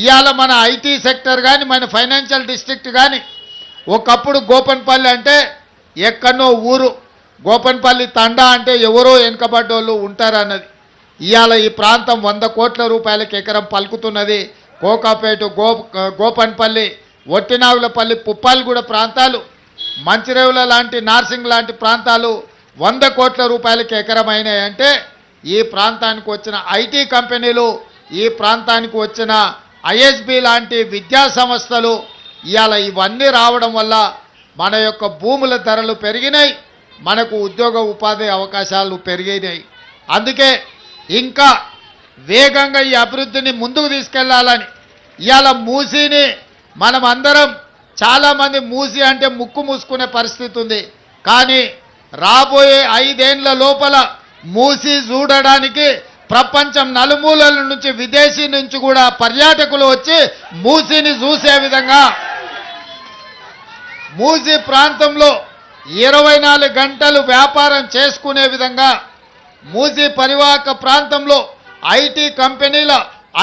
ఇవాళ మన IT sector కానీ మన ఫైనాన్షియల్ డిస్ట్రిక్ట్ కానీ ఒకప్పుడు గోపన్పల్లి అంటే ఎక్కడో ఊరు, గోపన్పల్లి తండా అంటే ఎవరో వెనుకబడ్డోళ్ళు ఉంటారన్నది. ఇవాళ ఈ ప్రాంతం 100 కోట్ల రూపాయలకి ఎకరం పలుకుతున్నది. కోకాపేట, గోపన్పల్లి, ఒట్టినాగులపల్లి, పుప్పాలగూడ ప్రాంతాలు, మంచిరేవుల లాంటి, నార్సింగ్ లాంటి ప్రాంతాలు 100 కోట్ల రూపాయలకి ఎకరం అయినాయంటే ఈ ప్రాంతానికి వచ్చిన ఐటీ కంపెనీలు, ఈ ప్రాంతానికి వచ్చిన ఐఎస్బి లాంటి విద్యా సంస్థలు ఇవాళ ఇవన్నీ రావడం వల్ల మన యొక్క భూముల ధరలు పెరిగినాయి, మనకు ఉద్యోగ ఉపాధి అవకాశాలు పెరిగినాయి. అందుకే ఇంకా వేగంగా ఈ అభివృద్ధిని ముందుకు తీసుకెళ్లాలని ఇవాళ మూసీని మనం అందరం, చాలామంది మూసి అంటే ముక్కు మూసుకునే పరిస్థితి ఉంది. కానీ రాబోయే 5 ఏళ్ల లోపల మూసి చూడడానికి ప్రపంచం నలుమూలల నుంచి, విదేశీ నుంచి కూడా పర్యాటకులు వచ్చి మూసిని చూసే విధంగా, మూసి ప్రాంతంలో 24 గంటలు వ్యాపారం చేసుకునే విధంగా, మూసి పరివాహక ప్రాంతంలో ఐటీ కంపెనీల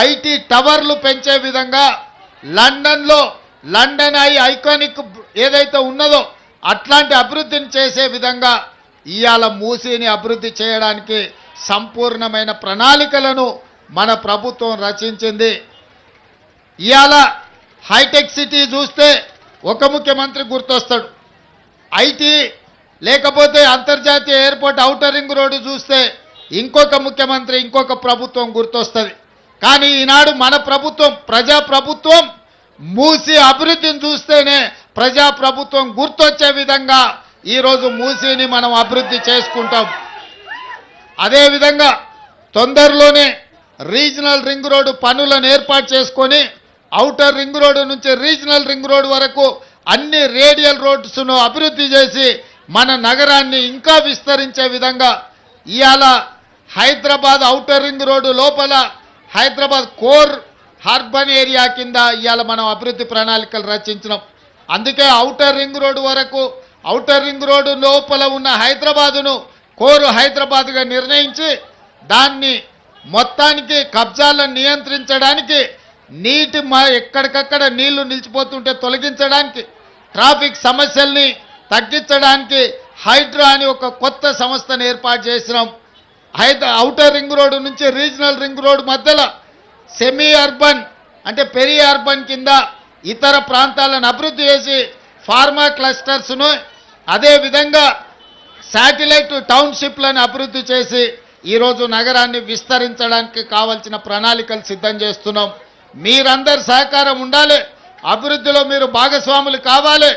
ఐటీ టవర్లు పెంచే విధంగా, లండన్ ఐకానిక్ ఏదైతే ఉన్నదో అట్లాంటి అభివృద్ధిని చేసే విధంగా ఇవాళ మూసీని అభివృద్ధి చేయడానికి సంపూర్ణమైన ప్రణాళికలను మన ప్రభుత్వం రచించింది. ఇవాళ హైటెక్ సిటీ చూస్తే ఒక ముఖ్యమంత్రి గుర్తొస్తాడు, ఐటీ లేకపోతే అంతర్జాతీయ ఎయిర్పోర్ట్ ఔటర్ రింగ్ రోడ్డు చూస్తే ఇంకొక ముఖ్యమంత్రి, ఇంకొక ప్రభుత్వం గుర్తొస్తుంది. కానీ ఈనాడు మన ప్రభుత్వం, ప్రజాప్రభుత్వం, మూసి అభివృద్ధిని చూస్తేనే ప్రజాప్రభుత్వం గుర్తొచ్చే విధంగా ఈరోజు మూసీని మనం అభివృద్ధి చేసుకుంటాం. అదేవిధంగా తొందరలోనే రీజనల్ రింగ్ రోడ్డు పనులను ఏర్పాటు చేసుకొని ఔటర్ రింగ్ రోడ్డు నుంచి రీజనల్ రింగ్ రోడ్డు వరకు అన్ని రేడియల్ రోడ్స్ను అభివృద్ధి చేసి మన నగరాన్ని ఇంకా విస్తరించే విధంగా ఇవాళ హైదరాబాద్ ఔటర్ రింగ్ రోడ్డు లోపల హైదరాబాద్ కోర్ అర్బన్ ఏరియా కింద ఇవాళ మనం అభివృద్ధి ప్రణాళికలు రచించినాం. అందుకే ఔటర్ రింగ్ రోడ్డు వరకు, ఔటర్ రింగ్ రోడ్డు లోపల ఉన్న హైదరాబాదును కోరు హైదరాబాద్గా నిర్ణయించి దాన్ని మొత్తానికి కబ్జాలను నియంత్రించడానికి, ఎక్కడికక్కడ నీళ్లు నిలిచిపోతుంటే తొలగించడానికి, ట్రాఫిక్ సమస్యల్ని తగ్గించడానికి హైడ్రా అని ఒక కొత్త సంస్థను ఏర్పాటు చేసినాం. ఔటర్ రింగ్ రోడ్డు నుంచి రీజనల్ రింగ్ రోడ్డు మధ్యలో సెమీ అర్బన్ అంటే పెరి అర్బన్ కింద ఇతర ప్రాంతాలను అభివృద్ధి చేసి ఫార్మా క్లస్టర్స్ను, అదేవిధంగా శాటిలైట్ టౌన్షిప్లను అభివృద్ధి చేసి ఈరోజు నగరాన్ని విస్తరించడానికి కావాల్సిన ప్రణాళికలు సిద్ధం చేస్తున్నాం. మీరందరి సహకారం ఉండాలి, అభివృద్ధిలో మీరు భాగస్వాములు కావాలి.